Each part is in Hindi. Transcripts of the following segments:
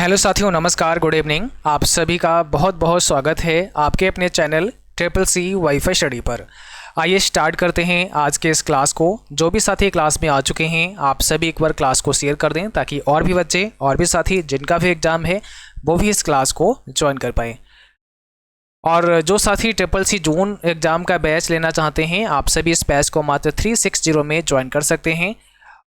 हेलो साथियों, नमस्कार, गुड इवनिंग। आप सभी का बहुत बहुत स्वागत है आपके अपने channel triple C WiFi study पर। आइए स्टार्ट करते हैं आज के इस क्लास को। जो भी साथी क्लास में आ चुके हैं आप सभी एक बार क्लास को शेयर कर दें ताकि और भी बच्चे और भी साथी जिनका भी एग्ज़ाम है वो भी इस क्लास को ज्वाइन कर पाएँ। और जो साथी ट्रिपल सी जून एग्ज़ाम का बैच लेना चाहते हैं आप सभी इस बैच को मात्र 360 में ज्वाइन कर सकते हैं।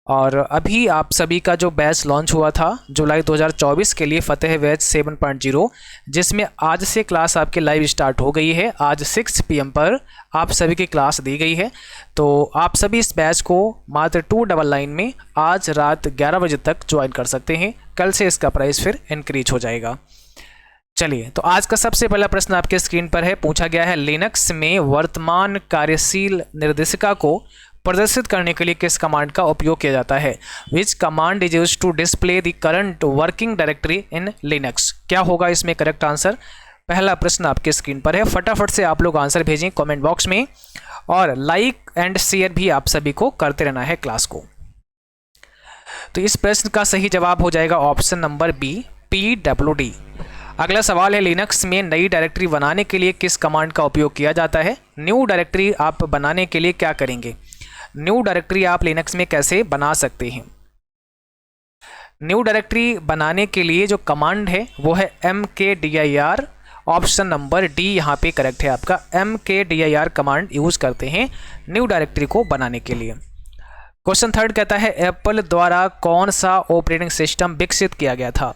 और अभी आप सभी का जो बैच लॉन्च हुआ था जुलाई 2024 के लिए फतेह बैच 7.0, जिसमें आज से क्लास आपके लाइव स्टार्ट हो गई है। आज 6 PM पर आप सभी की क्लास दी गई है। तो आप सभी इस बैच को मात्र 299 में आज रात 11 बजे तक ज्वाइन कर सकते हैं। कल से इसका प्राइस फिर इंक्रीज हो जाएगा। चलिए, तो आज का सबसे पहला प्रश्न आपके स्क्रीन पर है। पूछा गया है, लिनक्स में वर्तमान कार्यशील निर्देशिका को प्रदर्शित करने के लिए किस कमांड का उपयोग किया जाता है? Which command is used to display the current working directory in Linux? क्या होगा इसमें करेक्ट आंसर? पहला प्रश्न आपके स्क्रीन पर है। फटाफट से आप लोग आंसर भेजें कमेंट बॉक्स में और लाइक एंड शेयर भी आप सभी को करते रहना है क्लास को। तो इस प्रश्न का सही जवाब हो जाएगा ऑप्शन नंबर बी, PWD। अगला सवाल है, लिनक्स में नई डायरेक्टरी बनाने के लिए किस कमांड का उपयोग किया जाता है? न्यू डायरेक्टरी आप बनाने के लिए क्या करेंगे? न्यू डायरेक्टरी आप लिनक्स में कैसे बना सकते हैं? न्यू डायरेक्टरी बनाने के लिए जो कमांड है वो है mkdir। ऑप्शन नंबर डी यहाँ पे करेक्ट है आपका। mkdir कमांड यूज करते हैं न्यू डायरेक्टरी को बनाने के लिए। क्वेश्चन थर्ड कहता है, एप्पल द्वारा कौन सा ऑपरेटिंग सिस्टम विकसित किया गया था?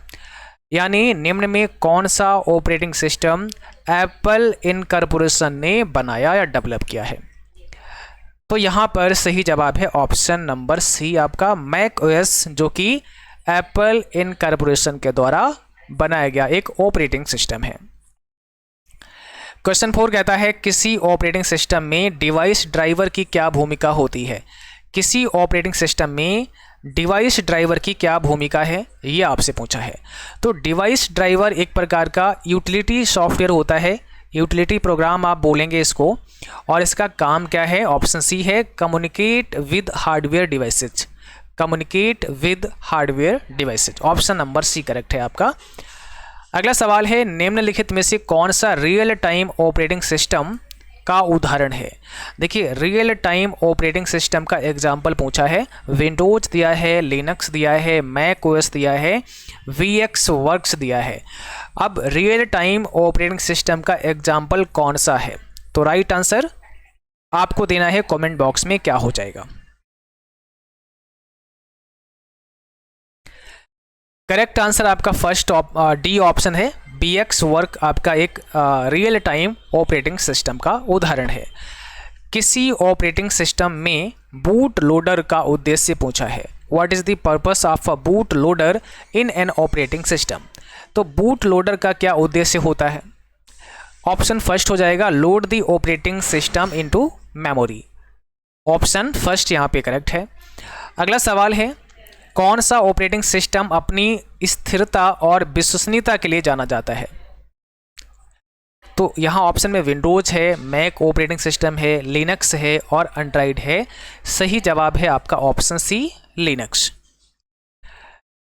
यानी निम्न में कौन सा ऑपरेटिंग सिस्टम एप्पल इनकॉर्पोरेशन ने बनाया या डेवलप किया है? तो यहाँ पर सही जवाब है ऑप्शन नंबर सी आपका, मैक ओएस, जो कि एप्पल इनकॉर्पोरेशन के द्वारा बनाया गया एक ऑपरेटिंग सिस्टम है। क्वेश्चन 4 कहता है, किसी ऑपरेटिंग सिस्टम में डिवाइस ड्राइवर की क्या भूमिका होती है? किसी ऑपरेटिंग सिस्टम में डिवाइस ड्राइवर की क्या भूमिका है, ये आपसे पूछा है। तो डिवाइस ड्राइवर एक प्रकार का यूटिलिटी सॉफ्टवेयर होता है, यूटिलिटी प्रोग्राम आप बोलेंगे इसको। और इसका काम क्या है? ऑप्शन सी है, communicate with hardware devices. Communicate with hardware devices, option number C correct है आपका। अगला सवाल है, निम्नलिखित में से कौन सा रियल टाइम ऑपरेटिंग सिस्टम का उदाहरण है? देखिए, रियल टाइम ऑपरेटिंग सिस्टम का एग्जाम्पल पूछा है। विंडोज दिया है, लिनक्स दिया है, मैक ओएस दिया है, VX वर्क्स दिया है। अब रियल टाइम ऑपरेटिंग सिस्टम का एग्जाम्पल कौन सा है? तो राइट आंसर आपको देना है कमेंट बॉक्स में, क्या हो जाएगा? करेक्ट आंसर आपका फर्स्ट डी ऑप्शन है, VX वर्क आपका एक रियल टाइम ऑपरेटिंग सिस्टम का उदाहरण है। किसी ऑपरेटिंग सिस्टम में बूट लोडर का उद्देश्य पूछा है। What is the purpose of a boot loader in an operating system? तो बूट लोडर का क्या उद्देश्य होता है? ऑप्शन फर्स्ट हो जाएगा, load the operating system into memory. Option first यहाँ पे करेक्ट है। अगला सवाल है, कौन सा ऑपरेटिंग सिस्टम अपनी स्थिरता और विश्वसनीयता के लिए जाना जाता है? तो यहाँ ऑप्शन में विंडोज है, मैक ऑपरेटिंग सिस्टम है, लिनक्स है और एंड्रॉइड है। सही जवाब है आपका ऑप्शन सी, लिनक्स।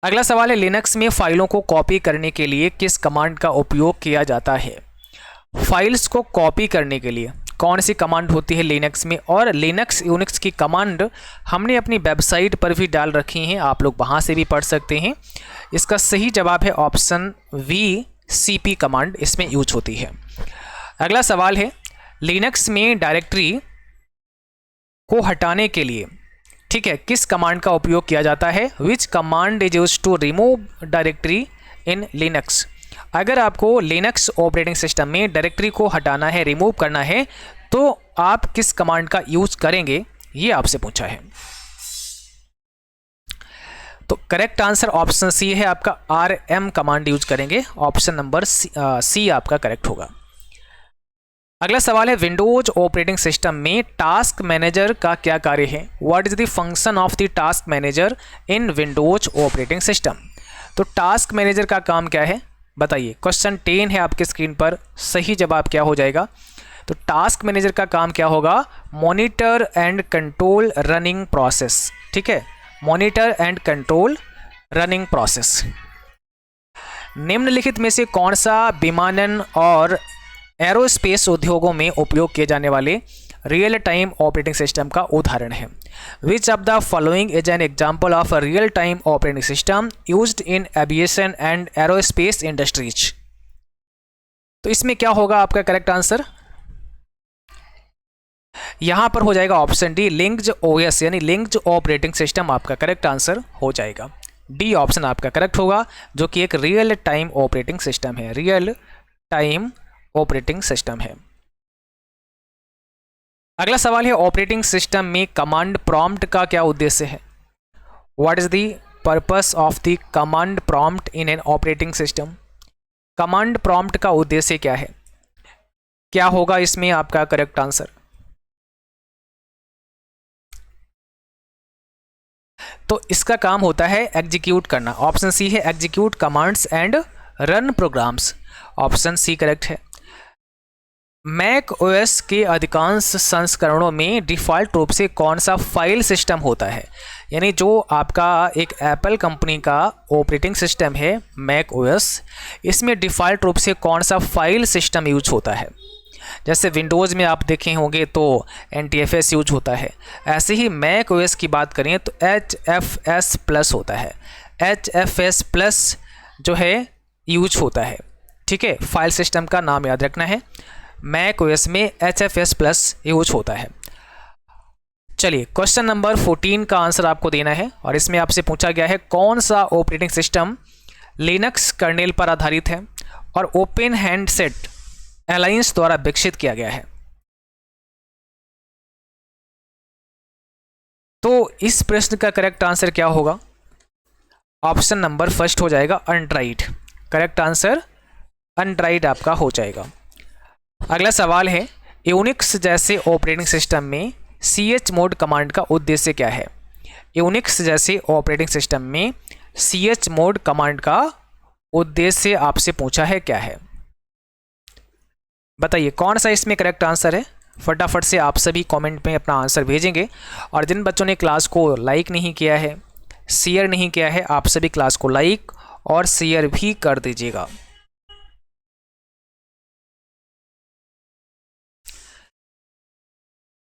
अगला सवाल है, लिनक्स में फाइलों को कॉपी करने के लिए किस कमांड का उपयोग किया जाता है? फाइल्स को कॉपी करने के लिए कौन सी कमांड होती है लिनक्स में? और लिनक्स यूनिक्स की कमांड हमने अपनी वेबसाइट पर भी डाल रखी हैं, आप लोग वहाँ से भी पढ़ सकते हैं। इसका सही जवाब है ऑप्शन वी, CP कमांड इसमें यूज होती है। अगला सवाल है, लिनक्स में डायरेक्टरी को हटाने के लिए, ठीक है, किस कमांड का उपयोग किया जाता है? Which command is use to remove directory in Linux? अगर आपको लिनक्स ऑपरेटिंग सिस्टम में डायरेक्टरी को हटाना है, रिमूव करना है, तो आप किस कमांड का यूज करेंगे, ये आपसे पूछा है। तो करेक्ट आंसर ऑप्शन सी है आपका, RM कमांड यूज करेंगे। ऑप्शन नंबर सी आपका करेक्ट होगा। अगला सवाल है, विंडोज ऑपरेटिंग सिस्टम में टास्क मैनेजर का क्या कार्य है? What is the function of the task manager in Windows operating system? तो टास्क मैनेजर का काम क्या है बताइए? क्वेश्चन 10 है आपके स्क्रीन पर, सही जवाब क्या हो जाएगा? तो टास्क मैनेजर का काम क्या होगा? Monitor and control running process, ठीक है, monitor and control running process. निम्नलिखित में से कौन सा विमानन और एरोस्पेस उद्योगों में उपयोग किए जाने वाले रियल टाइम ऑपरेटिंग सिस्टम का उदाहरण है? Which of the following is an example of a real time operating system used in aviation and aerospace industries? तो इसमें क्या होगा आपका करेक्ट आंसर? यहां पर हो जाएगा ऑप्शन डी, लिंक्ड ओएस यानी लिंक्ड ऑपरेटिंग सिस्टम आपका करेक्ट आंसर हो जाएगा। डी ऑप्शन आपका करेक्ट होगा, जो कि एक रियल टाइम ऑपरेटिंग सिस्टम है, रियल टाइम ऑपरेटिंग सिस्टम है। अगला सवाल है, ऑपरेटिंग सिस्टम में कमांड प्रॉम्प्ट का क्या उद्देश्य है? What is the purpose of the command prompt in an operating system? Command prompt का उद्देश्य क्या है? क्या होगा इसमें आपका करेक्ट आंसर? तो इसका काम होता है एग्जीक्यूट करना। ऑप्शन सी है execute commands and run programs. Option C correct है। मैक ओएस के अधिकांश संस्करणों में डिफ़ॉल्ट रूप से कौन सा फाइल सिस्टम होता है? यानी जो आपका एक एप्पल कंपनी का ऑपरेटिंग सिस्टम है मैक ओएस, इसमें डिफ़ॉल्ट रूप से कौन सा फाइल सिस्टम यूज होता है? जैसे विंडोज़ में आप देखे होंगे तो NTFS यूज होता है, ऐसे ही मैक ओएस की बात करें तो HFS प्लस होता है। HFS प्लस जो है यूज होता है, ठीक है। फाइल सिस्टम का नाम याद रखना है, मैक ओएस में HFS प्लस यूज होता है। चलिए क्वेश्चन नंबर 14 का आंसर आपको देना है और इसमें आपसे पूछा गया है कौन सा ऑपरेटिंग सिस्टम लिनक्स कर्नेल पर आधारित है और ओपन हैंडसेट अलायंस द्वारा विकसित किया गया है? तो इस प्रश्न का करेक्ट आंसर क्या होगा? ऑप्शन नंबर फर्स्ट हो जाएगा अनड्राइड। करेक्ट आंसर अनड्राइड आपका हो जाएगा। अगला सवाल है, यूनिक्स जैसे ऑपरेटिंग सिस्टम में chmod कमांड का उद्देश्य क्या है? यूनिक्स जैसे ऑपरेटिंग सिस्टम में chmod कमांड का उद्देश्य आपसे पूछा है क्या है? बताइए कौन सा इसमें करेक्ट आंसर है? फटाफट से आप सभी कमेंट में अपना आंसर भेजेंगे और जिन बच्चों ने क्लास को लाइक नहीं किया है, शेयर नहीं किया है, आप सभी क्लास को लाइक और शेयर भी कर दीजिएगा।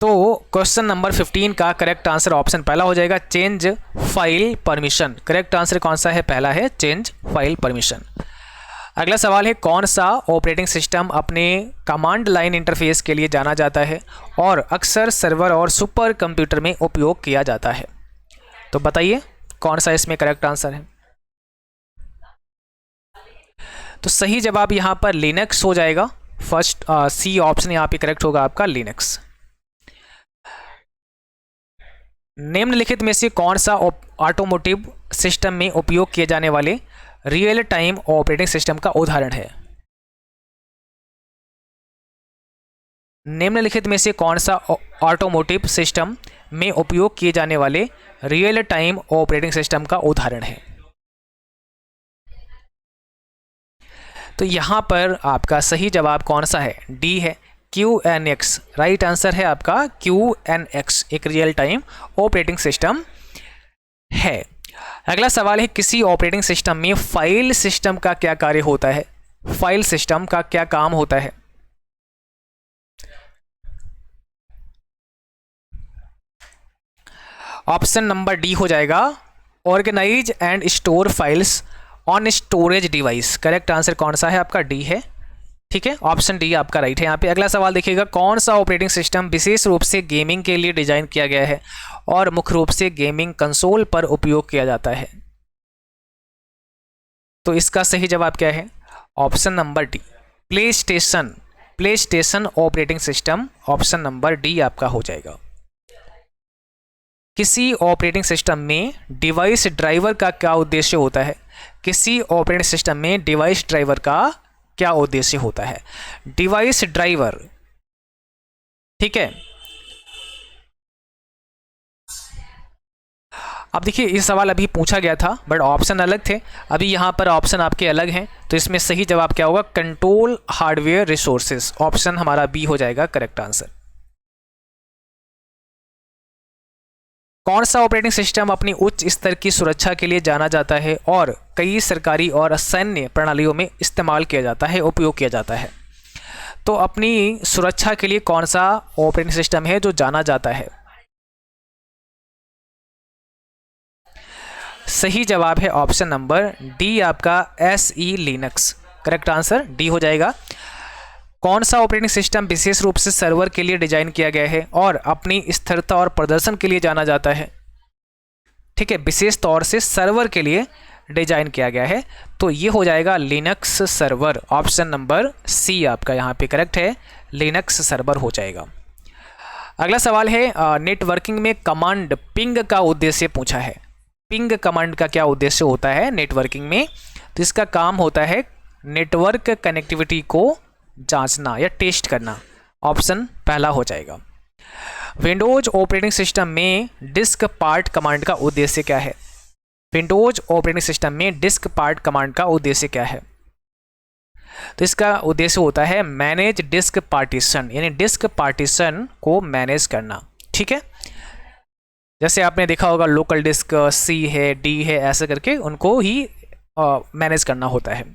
तो क्वेश्चन नंबर 15 का करेक्ट आंसर ऑप्शन पहला हो जाएगा change file permission. Correct answer कौन सा है? पहला है चेंज फाइल परमिशन। अगला सवाल है, कौन सा ऑपरेटिंग सिस्टम अपने कमांड लाइन इंटरफेस के लिए जाना जाता है और अक्सर सर्वर और सुपर कंप्यूटर में उपयोग किया जाता है? तो बताइए कौन सा इसमें करेक्ट आंसर है? तो सही जवाब यहाँ पर लिनक्स हो जाएगा। फर्स्ट सी ऑप्शन यहाँ पे करेक्ट होगा आपका लिनक्स। निम्नलिखित में से कौन सा ऑटोमोटिव सिस्टम में उपयोग किए जाने वाले रियल टाइम ऑपरेटिंग सिस्टम का उदाहरण है? निम्नलिखित में से कौन सा ऑटोमोटिव सिस्टम में उपयोग किए जाने वाले रियल टाइम ऑपरेटिंग सिस्टम का उदाहरण है? तो यहां पर आपका सही जवाब कौन सा है? डी है, QNX। राइट आंसर है आपका QNX, एक रियल टाइम ऑपरेटिंग सिस्टम है। अगला सवाल है, किसी ऑपरेटिंग सिस्टम में फाइल सिस्टम का क्या कार्य होता है? फाइल सिस्टम का क्या काम होता है? ऑप्शन नंबर डी हो जाएगा organise and store files on storage device. Correct answer कौन सा है? आपका डी है, ठीक है। ऑप्शन डी आपका राइट है यहाँ पे। अगला सवाल देखिएगा, कौन सा ऑपरेटिंग सिस्टम विशेष रूप से गेमिंग के लिए डिजाइन किया गया है और मुख्य रूप से गेमिंग कंसोल पर उपयोग किया जाता है? तो इसका सही जवाब क्या है? Option number D, play station operating system. Option number D आपका हो जाएगा। किसी ऑपरेटिंग सिस्टम में डिवाइस ड्राइवर का क्या उद्देश्य होता है? किसी ऑपरेटिंग सिस्टम में डिवाइस ड्राइवर का क्या उद्देश्य होता है? डिवाइस ड्राइवर, ठीक है। अब देखिए ये सवाल अभी पूछा गया था बट ऑप्शन अलग थे, अभी यहाँ पर ऑप्शन आपके अलग हैं, तो इसमें सही जवाब क्या होगा? Control hardware resources. ऑप्शन हमारा बी हो जाएगा करेक्ट आंसर। कौन सा ऑपरेटिंग सिस्टम अपनी उच्च स्तर की सुरक्षा के लिए जाना जाता है और कई सरकारी और सैन्य प्रणालियों में इस्तेमाल किया जाता है, उपयोग किया जाता है? तो अपनी सुरक्षा के लिए कौन सा ऑपरेटिंग सिस्टम है जो जाना जाता है? सही जवाब है ऑप्शन नंबर डी आपका SE Linux. Correct answer D हो जाएगा। कौन सा ऑपरेटिंग सिस्टम विशेष रूप से सर्वर के लिए डिजाइन किया गया है और अपनी स्थिरता और प्रदर्शन के लिए जाना जाता है? ठीक है, विशेष तौर से सर्वर के लिए डिजाइन किया गया है, तो ये हो जाएगा Linux server. Option number C आपका यहाँ पे करेक्ट है, लिनक्स सर्वर हो जाएगा। अगला सवाल है नेटवर्किंग में कमांड पिंग का उद्देश्य पूछा है। पिंग कमांड का क्या उद्देश्य होता है नेटवर्किंग में? तो इसका काम होता है नेटवर्क कनेक्टिविटी को जांचना या टेस्ट करना। ऑप्शन पहला हो जाएगा। विंडोज ऑपरेटिंग सिस्टम में डिस्क पार्ट कमांड का उद्देश्य क्या है? विंडोज ऑपरेटिंग सिस्टम में डिस्क पार्ट कमांड का उद्देश्य क्या है? तो इसका उद्देश्य होता है मैनेज डिस्क पार्टीशन, यानी डिस्क पार्टीशन को मैनेज करना। ठीक है, जैसे आपने देखा होगा लोकल डिस्क C है, D है, ऐसे करके उनको ही मैनेज करना होता है।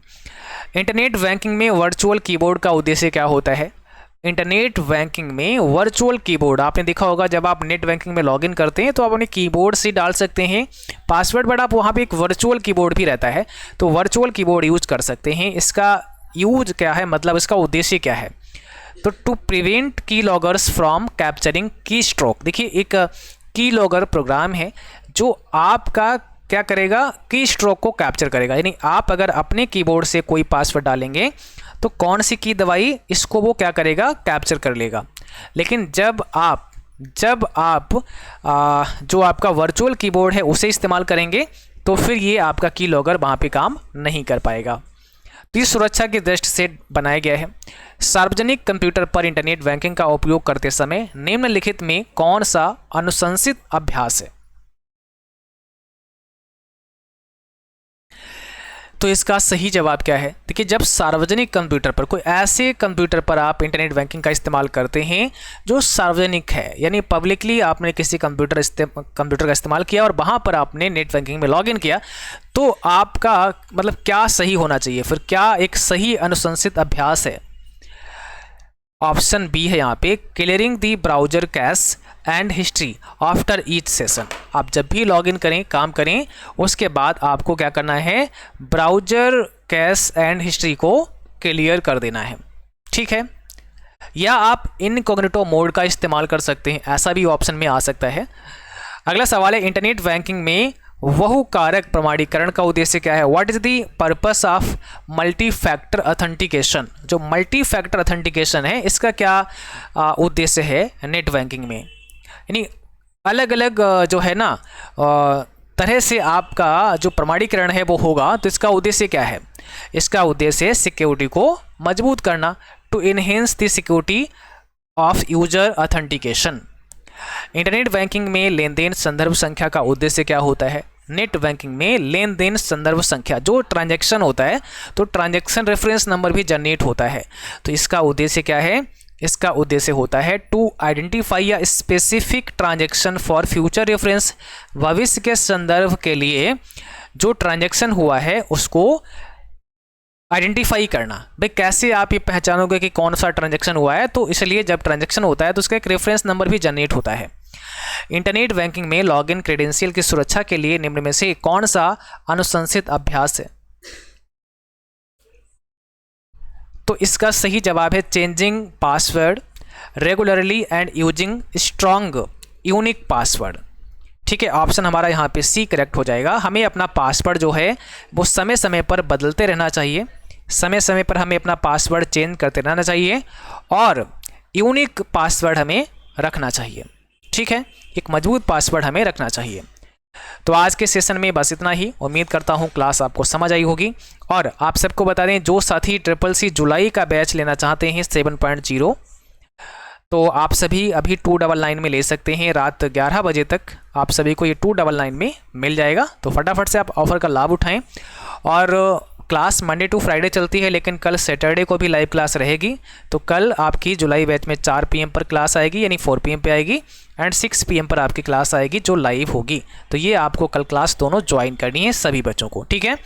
इंटरनेट बैंकिंग में वर्चुअल कीबोर्ड का उद्देश्य क्या होता है? इंटरनेट बैंकिंग में वर्चुअल कीबोर्ड, आपने देखा होगा जब आप नेट बैंकिंग में लॉगिन करते हैं तो आप अपने कीबोर्ड से डाल सकते हैं पासवर्ड, बट आप वहाँ पे एक वर्चुअल कीबोर्ड भी रहता है, तो वर्चुअल कीबोर्ड यूज कर सकते हैं। इसका यूज क्या है, मतलब इसका उद्देश्य क्या है? तो टू प्रिवेंट की लॉगर्स फ्रॉम कैप्चरिंग की स्ट्रोक। देखिए, एक की लॉगर प्रोग्राम है जो आपका क्या करेगा, की स्ट्रोक को कैप्चर करेगा। यानी आप अगर अपने कीबोर्ड से कोई पासवर्ड डालेंगे तो कौन सी की दबाई, इसको वो क्या करेगा, कैप्चर कर लेगा। लेकिन जब आप जो आपका वर्चुअल कीबोर्ड है उसे इस्तेमाल करेंगे तो फिर ये आपका की लॉगर वहाँ पे काम नहीं कर पाएगा। तो इस सुरक्षा की दृष्टि से बनाया गया है। सार्वजनिक कंप्यूटर पर इंटरनेट बैंकिंग का उपयोग करते समय निम्नलिखित में कौन सा अनुशंसित अभ्यास है? तो इसका सही जवाब क्या है? देखिए, जब सार्वजनिक कंप्यूटर पर, कोई ऐसे कंप्यूटर पर आप इंटरनेट बैंकिंग का इस्तेमाल करते हैं जो सार्वजनिक है, यानी पब्लिकली आपने किसी कंप्यूटर का इस्तेमाल किया और वहाँ पर आपने नेट बैंकिंग में लॉगिन किया, तो आपका मतलब क्या सही होना चाहिए, फिर क्या एक सही अनुशंसित अभ्यास है? ऑप्शन बी है यहाँ पे, clearing the browser cash and history after each session. आप जब भी लॉगिन करें, काम करें, उसके बाद आपको क्या करना है, ब्राउजर कैश एंड हिस्ट्री को क्लियर कर देना है। ठीक है, या आप इनकॉग्निटो मोड का इस्तेमाल कर सकते हैं, ऐसा भी ऑप्शन में आ सकता है। अगला सवाल है इंटरनेट बैंकिंग में बहुकारक प्रमाणीकरण का उद्देश्य क्या है? What is the purpose of multi factor authentication? जो मल्टी फैक्टर ऑथेंटिकेशन है, इसका क्या उद्देश्य है नेट बैंकिंग में? यानी अलग अलग जो है ना तरह से आपका जो प्रमाणीकरण है वो होगा, तो इसका उद्देश्य क्या है? इसका उद्देश्य है सिक्योरिटी को मजबूत करना, to enhance the security of user authentication. Internet banking में लेन देन संदर्भ संख्या का उद्देश्य क्या होता है? नेट बैंकिंग में लेन देन संदर्भ संख्या, जो ट्रांजैक्शन होता है तो ट्रांजैक्शन रेफरेंस नंबर भी जनरेट होता है, तो इसका उद्देश्य क्या है? इसका उद्देश्य होता है टू आइडेंटिफाई या specific transaction for future reference. भविष्य के संदर्भ के लिए जो ट्रांजैक्शन हुआ है उसको आइडेंटिफाई करना। भाई कैसे आप ये पहचानोगे कि कौन सा ट्रांजैक्शन हुआ है? तो इसलिए जब ट्रांजैक्शन होता है तो उसका एक रेफरेंस नंबर भी जनरेट होता है। इंटरनेट बैंकिंग में लॉगिन क्रेडेंशियल की सुरक्षा के लिए निम्न में से कौन सा अनुशंसित अभ्यास है? तो इसका सही जवाब है changing password regularly and using strong unique password. ठीक है, ऑप्शन हमारा यहाँ पे सी करेक्ट हो जाएगा। हमें अपना पासवर्ड जो है वो समय समय पर बदलते रहना चाहिए, समय समय पर हमें अपना पासवर्ड चेंज करते रहना चाहिए और यूनिक पासवर्ड हमें रखना चाहिए। ठीक है, एक मजबूत पासवर्ड हमें रखना चाहिए। तो आज के सेशन में बस इतना ही। उम्मीद करता हूँ क्लास आपको समझ आई होगी। और आप सबको बता दें, जो साथी CCC जुलाई का बैच लेना चाहते हैं 7.0, तो आप सभी अभी 299 में ले सकते हैं। रात 11 बजे तक आप सभी को ये 299 में मिल जाएगा। तो फटाफट से आप ऑफ़र का लाभ उठाएं और क्लास मंडे टू फ्राइडे चलती है, लेकिन कल सैटरडे को भी लाइव क्लास रहेगी। तो कल आपकी जुलाई बैच में 4 PM पर क्लास आएगी, यानी 4 PM पे आएगी, एंड 6 PM पर आपकी क्लास आएगी जो लाइव होगी। तो ये आपको कल क्लास दोनों ज्वाइन करनी है सभी बच्चों को, ठीक है।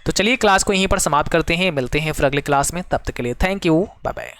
तो चलिए क्लास को यहीं पर समाप्त करते हैं, मिलते हैं फिर अगली क्लास में। तब तक के लिए थैंक यू, बाय बाय।